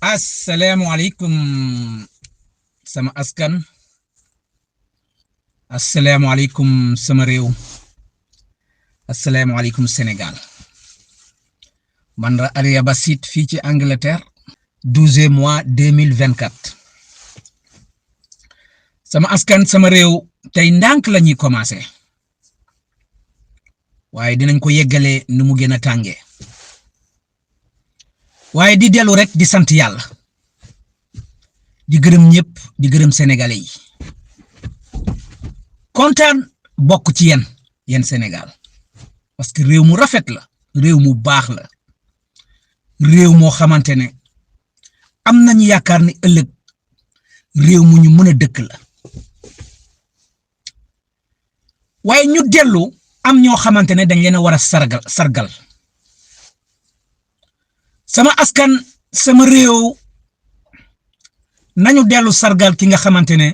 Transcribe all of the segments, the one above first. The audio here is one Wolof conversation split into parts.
Assalamualaikum sama askan. Assalamualaikum sama réew. Assalamualaikum Sénégal. Man la Aria Basit fi ci Angleterre 12 mois 2024. Sama askan sama réew tay ndank lañuy commencer. Waye dinañ ko yeggalé nu mu gëna tangé. Waye di delu rek di sant yalla di gërëm ñëpp di gërëm sénégalais yi kontaan bokk ci yeen Sénégal parce que réew mu rafet la réew mu baax la réew mo xamantene am nañu yaakaar ni ëlëk réew mu ñu mëna dëkk la waye ñu delu am ño xamantene dañ leena wara sargal sama askan sama réew nañu delu sargal ki nga xamantene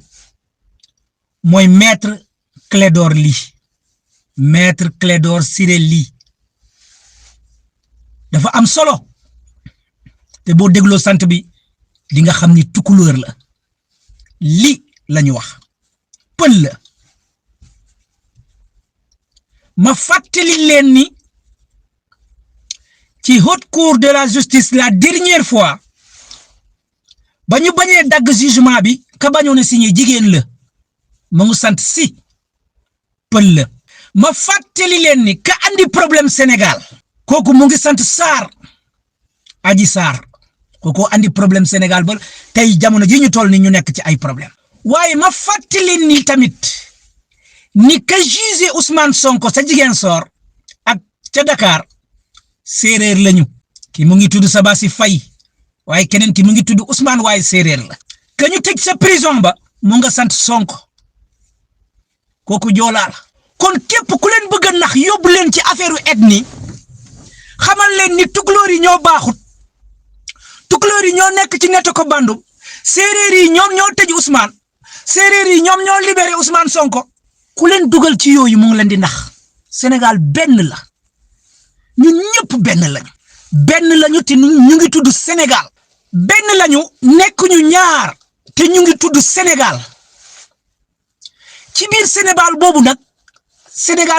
moy maître cledore maître cledore ciré dafa am solo te bo deglo sante bi di nga xamni tukuleur la li lañu wax peul la ma fatali len ni ci haute cour de la justice la dernière fois bañu bañé dag jugement bi ka bañone signé jigen la mo ngi sante si peul la ma fatali len ni ka andi problème Sénégal koku mo ngi sante sar aji sar koku andi problème Sénégal ba tay jamono ji ñu toll ni ñu nek ci ay problème waye ma fatali ni tamit ni ka juger Ousmane Sonko sa jigen sor ak ca Dakar séréer lañu ki mu ngi tuddu Sabassi Faye waye kenen ki mu ngi tuddu Ousmane waye séréer la ka ñu tej sa prison ba mu nga sant Sonko koku jola la kon képp ku leen bëgg nax yobbu leen ci affaireu ethnie xamal leen ni tukulóor yi ñoo baaxut tukulóor yi ñoo nekk ci netto ko bandum séréer yi ñom ñoo tej Ousmane séréer yi ñom ñoo libéré Ousmane Sonko ku leen dugal ci yoyu mu ngi leen di nax Sénégal benn la ñun ñëpp benn lañu te ñu ngi tuddu Sénégal benn lañu nekk ñu ñaar te ñu ngi tuddu Sénégal ci biir Sénégal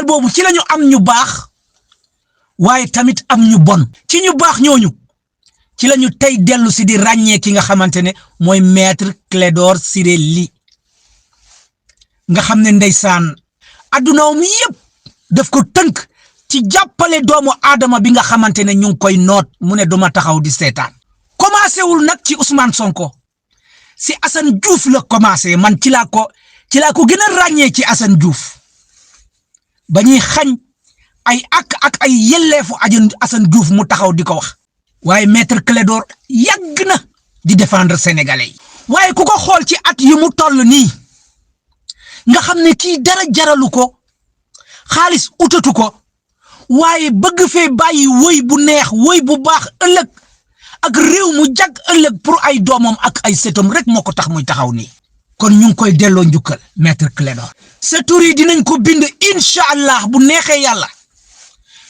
bobu ci lañu am ñu baax waye tamit am ñu bon ci ñu baax ñooñu ci lañu tay delu ci di ragné ki nga xamantene moy maître cledore ciré nga xamne ndeysaan adunaam yépp daf ko teunk ci jappalé doomu adama bi nga xamantene ñu ngi koy note mu ne duma taxaw di sétane commencé wul nak ci Ousmane Sonko si Assane Diouf la commencé man ci la ko gëna ragné ci Assane Diouf bañuy xagn ay ak ay yellefu Assane Diouf mu taxaw diko wax waye maître cledore yag na di défendre sénégalais waye kuko xol ci at yu mu toll ni nga xamne ki dara jaralu ko xaliss utatu ko waye bëgg fee bayyi woy bu neex woy bu baax ëlëk ak réew mu jag ëlëk pour ay domam ak ay sétom rek moko tax muy taxaw ni kon ñu ngi koy delloo njukkal maître cledore sa tour yi dinañ ko bind inshallah bu neexé yalla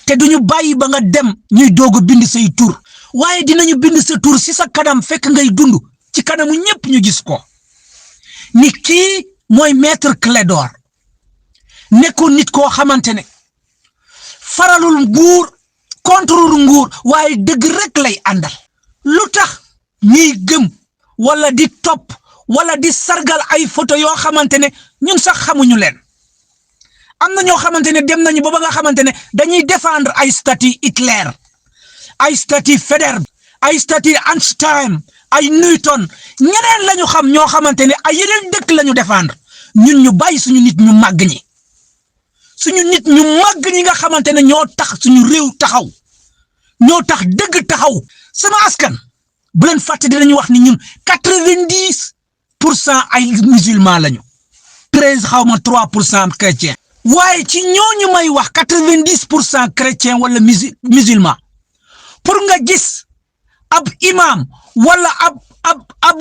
té duñu bayyi ba nga dem ñuy dogu bind say tour waye dinañu bind sa tour ci sa kanam fekk ngay dund ci kanamu ñepp ñu gis ko ni ki moy maître cledore nekko nit ko xamantene faralul nguur contre nguur waye deug rek lay andal lutax ñi gëm wala di top wala di sargal ay photo yo xamantene ñun sax xamuñu len amna ño xamantene dem nañu ba nga xamantene dañuy défendre ay statut Hitler ay statut Feder ay statut Einstein ay Newton ñeneen lañu xam ño xamantene ay yeneen dëkk lañu défendre ñun ñu bay suñu nit ñu mag ñi suñu nit ñu mag ñi nga xamantene ñoo tax suñu réew taxaw ñoo tax dëgg taxaw sama askan bu len faté dinañu wax ni ñun 90% ay musulmans lañu 3% chrétiens waye ci ñooñu may wax 90% chrétiens wala musulmans pour nga gis ab imam wala ab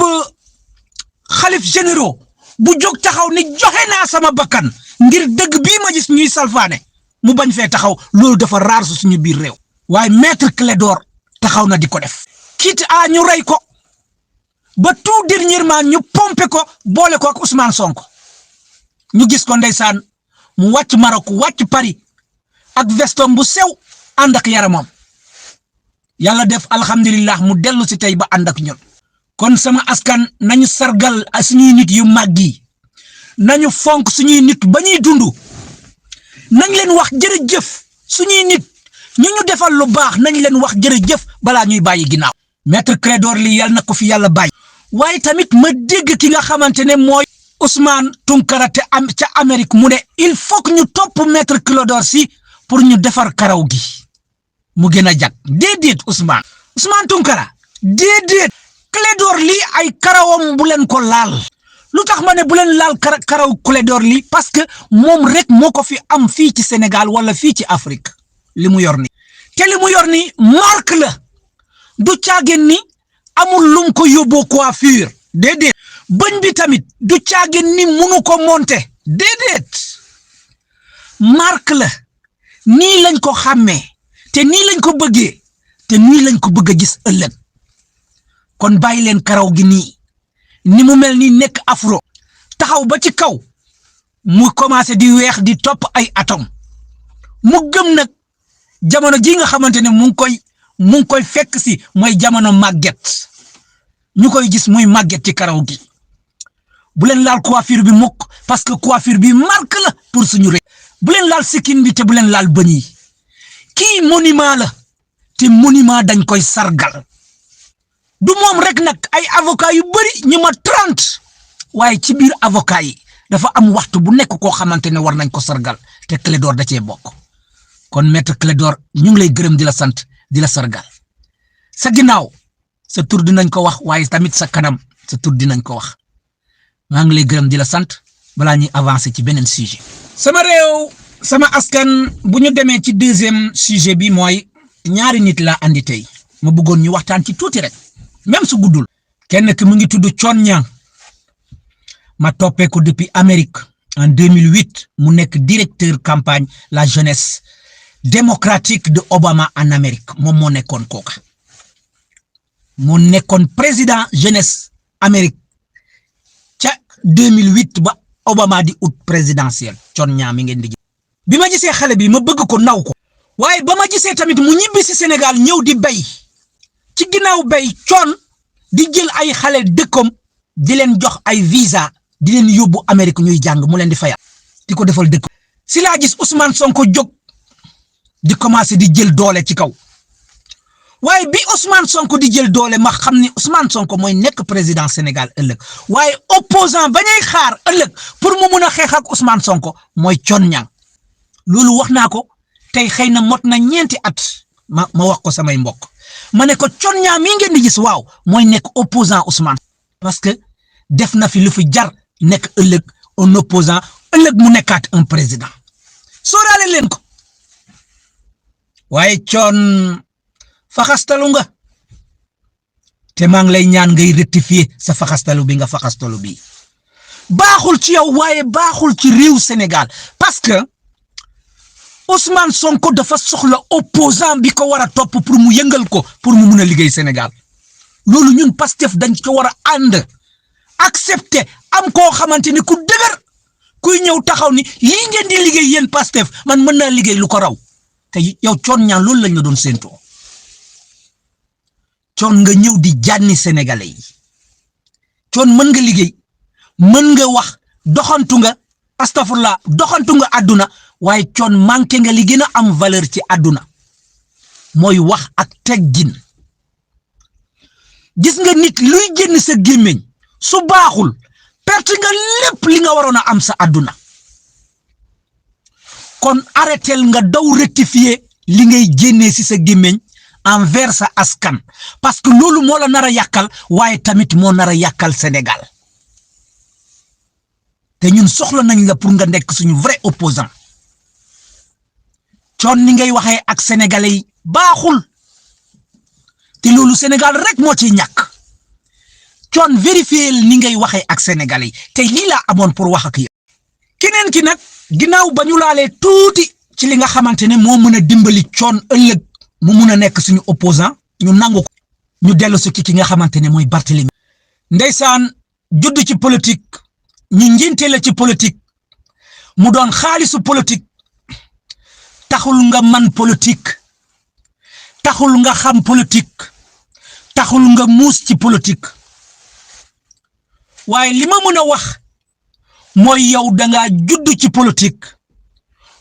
khalif généraux bu jog taxaw ni joxe na sama bakkan ngir deug bi ma gis ñuy salfané mu bañ fé taxaw lolu dafa rar suñu biir rew waye maître cledore taxaw na diko def kit a ñu ray ko ba tout dernièrement ñu pompé ko boole ko ak Ousmane Sonko ñu gis ko ndeysaan mu wàcc Maroc wàcc Paris ak vestom bu sew ànd ak yaramam yàlla def alhamdulillah mu dellu si tey ba ànd ak ñun kon sama askan nañu sargal suñuy nit yu màggi nañu fonk suñuy nit ba ñuy dundu nañ leen wax jërëjëf suñuy nit ñu defal lu baax nañ leen wax jërëjëf balaa ñuy bàyyi ginnaaw maître cledore li yàlla na ko fi yàlla bàyyi waaye tamit ma dégg ki nga xamante ne mooy Ousmane Tounkara te am ca Amérique mu ne il faut que ñu topp maître cledore si pour ñu defar karaw gi mu gën a jag déedéet Ousmane Tounkara déedéet cledore li ay karawam bu leen ko laal lu tax ma ne bu leen laal karaw cledore li parce que moom rek moo ko fi am fii ci Sénégal wala fii ci Afrique li mu yor ni te li mu yor ni marque la du caageen ni amul lum ko yóbboo coiffure déedéet bëñ bi tamit du caageen ni munu ko monter déedéet marque la nii lañ ko xàmmee te nii lañ ko bëggee te nii lañ ko bëgg a gis ëllëg kon bàyyi leen karaw gi nii ni mu mel ni nekk afro taxaw ba ci kaw mu commencé di weex di topp ay atom mu gëm nag jamono ji nga xamante ne mu ngi koy fekk si mooy jamono màgget ñu koy gis muy màgget ci karaw gi bu leen laal coiffure bi mukk parce que coiffure bi marque la pour suñu réew bu leen laal sikkin bi te bu leen laal bëñ yi kii monument la te monument dañ koy sargal du moom rek nag ay avocat yu bari ñu ma 30 waaye ci biir avocat yi dafa am waxtu bu nekk koo xamante ne war nañ ko sargal te cledore da cee bokk kon maître cledore ñu ngi lay gërëm di la sant di la sargal sa ginnaaw sa tur dinañ ko wax waaye tamit sa kanam sa tur dinañ ko wax maa ngi lay gërëm di la sant balaa ñuy avancer ci beneen sujet sama réew sama askan bu ñu demee ci deuxième sujet bi mooy ñaari nit laa andi tey ma bëggoon ñu waxtaan ci tuuti rek même su guddul kenn ki mu ngi tudd Thione Niang ma toppee ko depuis Amérique en 2008 mu nekk directeur campagne la jeunesse démocratique de Obama en Amérique moom moo nekkoon kooka moo nekkoon président jeunesse Amérique ca 2008 ba Obama di ut présidentiel Thione Niang mi ngeen di bi ma gisee xale bi ma bëgg ko naw ko waaye ba ma gisee tamit mu ñibbi si Sénégal ñëw di bay ci ginnaaw bay Thione di jël ay xale dëkkom di leen jox ay visa di leen yóbbu Amérique ñuy jàng mu leen di fayal di ko defal dëkk si laa gis Ousmane Sonko jóg di commencé di jël doole ci kaw waaye bi Ousmane Sonko di jël doole ma xam ni Ousmane Sonko mooy nekk président Sénégal ëllëg waaye opposant ba ñuy xaar ëllëg pour mu mun a xeex ak Ousmane Sonko mooy Thione Niang loolu wax naa ko tey xëy na mot na ñeenti at ma wax ko samay mbokk ma ne ko Thione Niang mi ngeen di gis waaw mooy nekk opposant Ousmane parce que def na fi lu fi jar nekk ëllëg un opposant ëllëg mu nekkaat un président sóoraale leen ko waaye Thione faxastalu nga te maa ngi lay ñaan ngay rectifier sa faxastalu bi nga faxastalu bi baaxul ci yow waaye baaxul ci réew Sénégal parce que Ousmane Sonko dafa soxla opposant bi ko war a topp pour mu yëngal ko pour mu mun a liggéey Sénégal loolu ñun Pastef dañ ko war a ànd accepter am koo xamante ni ku dëgër kuy ñëw taxaw ni lii ngeen di liggéey yéen Pastef man mën naa liggéey lu ko raw te yow Thione Niang loolu lañ la doon séentoo Thione nga ñëw di jànni Sénégalais yi Thione mën nga liggéey mën nga wax doxantu nga astafurlah doxantu nga àdduna waaye Thione manqué nga li gën a am valeur ci àdduna mooy wax ak teggin gis nga nit luy génn sa gémmiñ su baaxul perte nga lépp li nga waroon a am sa àdduna kon arrêtel nga daw rectifier li ngay génnee si sa gémmiñ envers sa askan parce que loolu moo la nar a yàqal waaye tamit moo nar a yàqal Sénégal te ñun soxla nañ la pour nga nekk suñu vrai opposant Thione ni ngay waxee ak sénégalais yi baaxul te loolu Sénégal rek moo ciy ñàkk Thione vérifier ni ngay waxee ak sénégalais yi te lii laa amoon pour wax ak yow keneen ki nag ginnaaw ba ñu laalee tuuti ci li nga xamante ne moo mën a dimbali Thione ëllëg mu mun a nekk suñu opposant ñu nangu ko ñu dellu si ki nga xamante ne mooy Barthélemy ndeysaan judd ci politique ñu ngénte la ci politique mu doon xaalisu politique taxul nga man politique taxul nga xam politique taxul nga muus ci politique waaye li ma mën a wax mooy yow da nga judd ci politique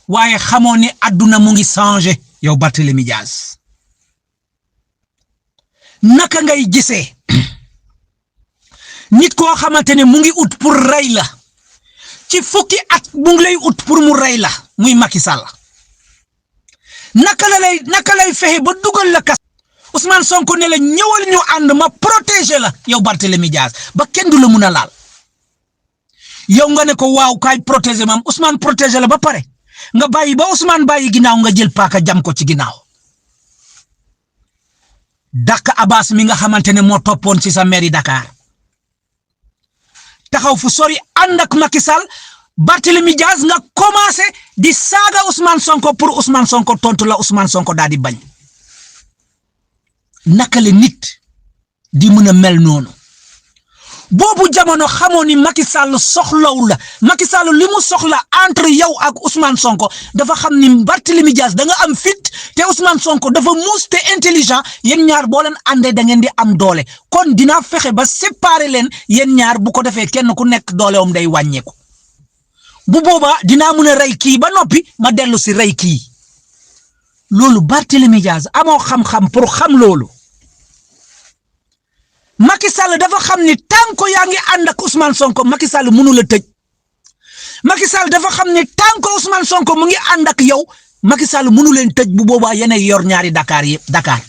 waaye xamoo ni àdduna mu ngi changé yow Barthélémy Dias naka ngay gisee nit koo xamante ne mu ngi ut pour rey la ci fukki at mu ngi lay ut pour mu rey la muy Macky Sall naka lay fexe ba dugal la kas Ousmane Sonko ne la ñëwal ñu ànd ma protéger la yow Barthélémy Dias ba kenn du la mun a laal yow nga ne ko waaw kaay protéger maam Ousmane protéger la ba pare nga bàyyi ba Ousmane bàyyi ginnaaw nga jël paaka jam ko ci ginnaaw Dak Abbas mi nga xamante ne moo toppoon ci sa mairie Dakar taxaw fu sori ànd ak Macky Sall Barthélémy Dias nga commencé di saaga Ousmane Sonko pour Ousmane Sonko tontu la Ousmane Sonko daal di bañ naka la nit di mën a mel noonu boobu jamono xamoo ni Macky Sall soxlaw la Macky Sall li mu soxla entre yow ak Ousmane Sonko dafa xam ni Barthélémy Dias da nga am fit te Ousmane Sonko dafa muus te intelligent yéen ñaar boo leen àndee da ngeen di am doole kon dinaa fexe ba séparer leen yéen ñaar bu ko defee kenn ku nekk doolewam day wàññeeku bu boobaa dinaa mën a rey kii ba noppi ma dellu si rey kii loolu Barthélémy Dias amoo xam-xam pour xam loolu Macky Sall dafa xam ni tant que yaa ngi ànd ak Ousmane Sonko Macky Sall mënu la tëj Macky Sall dafa xam ni tant que Ousmane Sonko mu ngi ànd ak yow Macky Sall mënu leen tëj bu boobaa yéen yor ñaari Dakar yëpp Dakar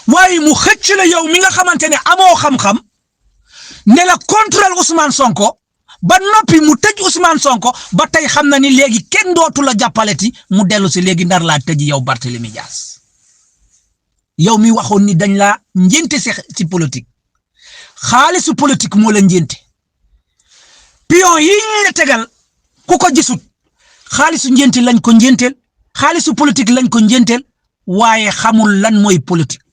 waaye mu xëcc la yow mi nga xamante ne amoo xam-xam ne la contrôle Ousmane Sonko ba noppi mu tëj Ousmane Sonko ba tey xam na ni léegi kenn dootu la jàppaleti mu dellu si léegi ndar laa tëj yow Barthélémy Dias yow mi waxoon ni dañ la njënte ci politique xaalisu politique moo la njënte pion yi ñu la tegal ku ko gisut xaalisu njënte lañ ko njënteel xaalisu politique lañ ko njënteel waaye xamul lan mooy politique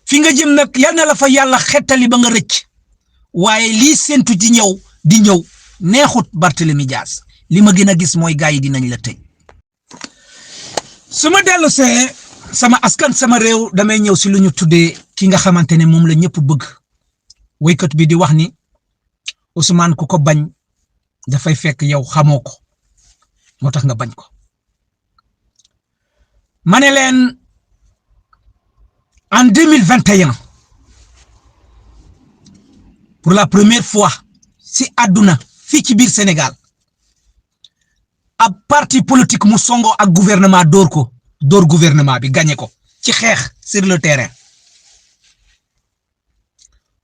fi nga jëm nag yal na la fa yàlla xettali ba nga rëcc waaye lii séntu di ñëw neexut Barthélémy Dias li ma gën a gis mooy gars yi dinañ la tëj su ma dellu see sama askan sama réew damay ñëw si lu ñu tuddee ki nga xamante ne moom la ñëpp bëgg waykat bi di wax ni Ousmane ku ko bañ dafay fekk yow xamoo ko moo tax nga bañ ko ma ne leen en 2021 pour la première fois si àdduna fii ci biir Sénégal ab parti politique mu songo ak gouvernement door gouvernement bi gagné ko ci xeex sur le terrain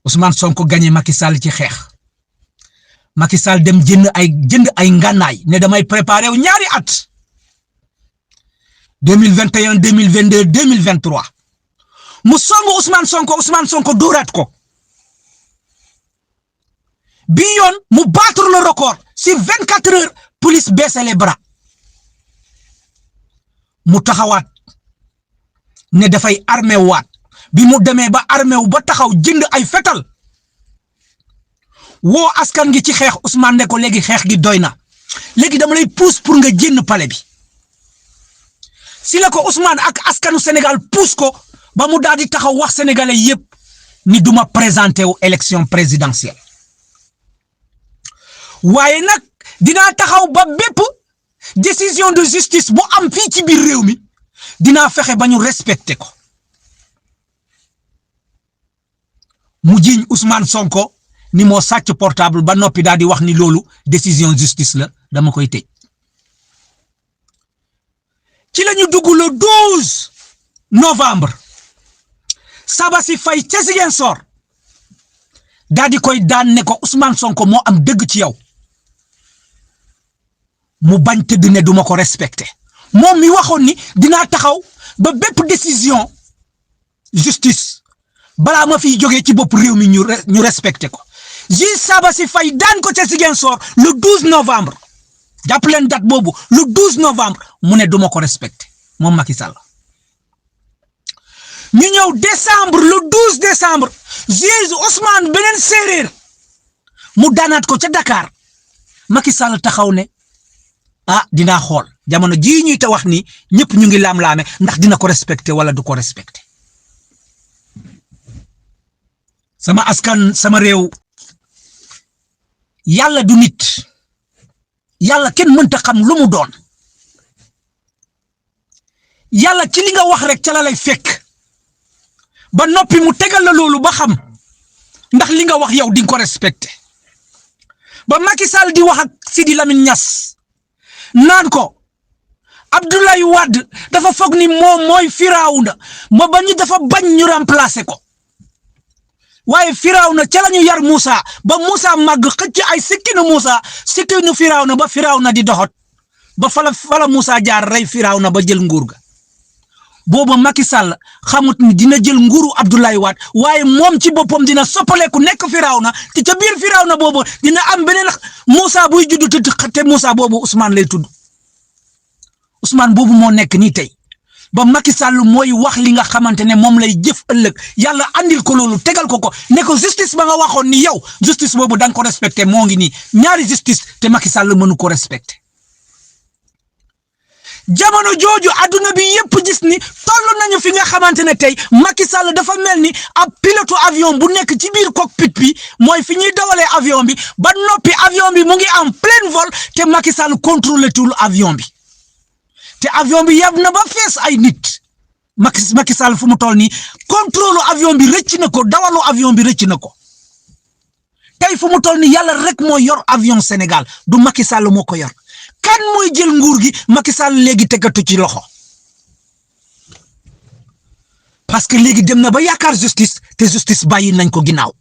Ousmane Sonko gagné Macky Sall ci xeex Macky Sall dem jënd ay ngànnaay ne damay préparer wu ñaari at 2021 2022 2023 mu songo Ousmane Sonko dooraat ko bi yoon mu battre le record si 24 heures police baisse les bras mu taxawaat ne dafay armé waat bi mu demee ba armé wu ba taxaw jënd ay fetal woo askan gi ci xeex Ousmane ne ko léegi xeex gi doy na léegi dama lay pousse pour nga génn palais bi si la ko Ousmane ak askanu Sénégal pousse ko ba mu daal di taxaw wax sénégalais yépp ni duma présenter wu élection présidentielle waaye nag dinaa taxaw ba bépp décision de justice bu am fii ci biir réew mi dinaa fexe ba ñu respecté ko mu jiiñ Ousmane Sonko ni moo sàcc portable ba noppi daal di wax ni loolu décision justice la dama koy tëj ci la ñu dugg le 12 novembre Sabassi Faye ca Ziguinchor daal di koy daan ne ko Ousmane Sonko moo am dëgg ci yow mu bañ tëdd ne duma ko respecté moom mi waxoon ni dinaa taxaw ba bépp décision justice balaa ma fiy jógee ci bopp réew mi ñu respecté ko juge Sabassi Faye daan ko ca Ziguinchor le 12 novembre jàpp leen date boobu le 12 novembre mu ne duma ko respecté moom Macky Sall ñu ñëw décembre le 12 décembre juge Ousmane beneen séeréer mu daanaat ko ca Dakar Macky Sall taxaw ne dinaa xool jamono jii ñuy te wax ni ñëpp ñu ngi laam-laame ndax dina ko respecté wala du ko respecté sama askan sama réew yàlla du nit yàlla kenn mënta xam lu mu doon yàlla ci li nga wax rek ca la lay fekk ba noppi mu tegal la loolu ba xam ndax li nga wax yow di nga ko respecté ba Macky Sall di wax ak Sidi Lamine Niass naan ko Abdoulaye Wade dafa foog ni moom mooy Firawna ma bañ dafa bañ ñu remplacer ko waaye Firawna ca la ñu yar Moussa ba Moussa màgg xëcc ay sikkinu Moussa sikkinu Firawna ba Firawna di doxot ba fala Moussa jaar rey Firawna ba jël nguur ga booba Macky Sall xamut ni dina jël nguuru Abdoulaye Wade waaye moom ci boppam dina soppaleku nekk Firawna te ca biir Firawna boobu dina am beneen Moussa buy juddu te Moussa boobu Ousmane lay tudd Ousmane boobu moo nekk nii tey ba Macky Sall mooy wax li nga xamante ne moom lay jëf ëllëg yàlla andil ko loolu tegal ko ne ko justice ba nga waxoon ni yow justice boobu da nga ko respecté moo ngi nii ñaari justice te Macky Sall mënu ko respecté jamono jooju adduna bi yépp gis ni toll nañu fi nga xamante ne tey Macky Sall dafa mel ni ab pilote avion bu nekk ci biir cockpit bi mooy fi ñuy dawalee avion bi ba noppi avion bi mu ngi en plein vol te Macky Sall contrôlé tul avion bi te avion bi yab na ba fees ay nit Macky Sall fu mu toll nii contrôle avion bi rëcc na ko dawalu avion bi rëcc na ko tey fu mu toll nii yàlla rek moo yor avion Sénégal du Macky Sall moo ko yor kan mooy jël nguur gi Macky Sall léegi tegatu ci loxo parce que léegi dem na ba yaakaar justice te justice bàyyi nañ ko ginnaaw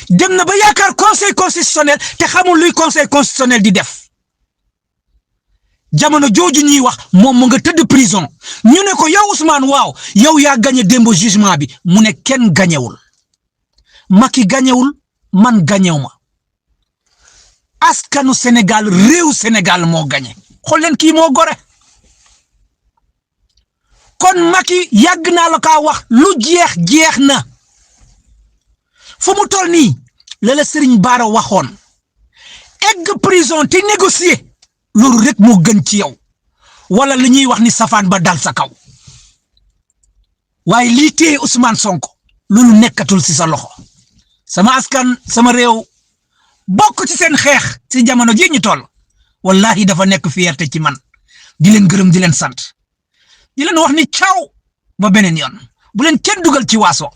dem na ba yaakaar conseil constitutionnel te xamul luy conseil constitutionnel di def jamono jooju ñuy wax moom mu nga tëdd prison ñu ne ko yow Ousmane waaw yow yaa gagné démb jugement bi mu ne kenn gañewul Macky gañewul man gañew ma askanu Sénégal réew Sénégal moo gañe xool leen kii moo gore kon Macky yàgg naa la kaa wax lu jeex na fu mu toll nii la Serigne Bara waxoon egg prison te négocier loolu rek moo gën ci yow wala li ñuy wax ni safaan ba dal sa kaw waaye lii téye Ousmane Sonko loolu nekkatul ci sa loxo sama askan sama réew bokk ci seen xeex ci jamono ji ñu toll wallahi dafa nekk fierté ci man di leen gërëm di leen sant di leen wax ni ciao ba beneen yoon bu leen kenn dugal ci waaso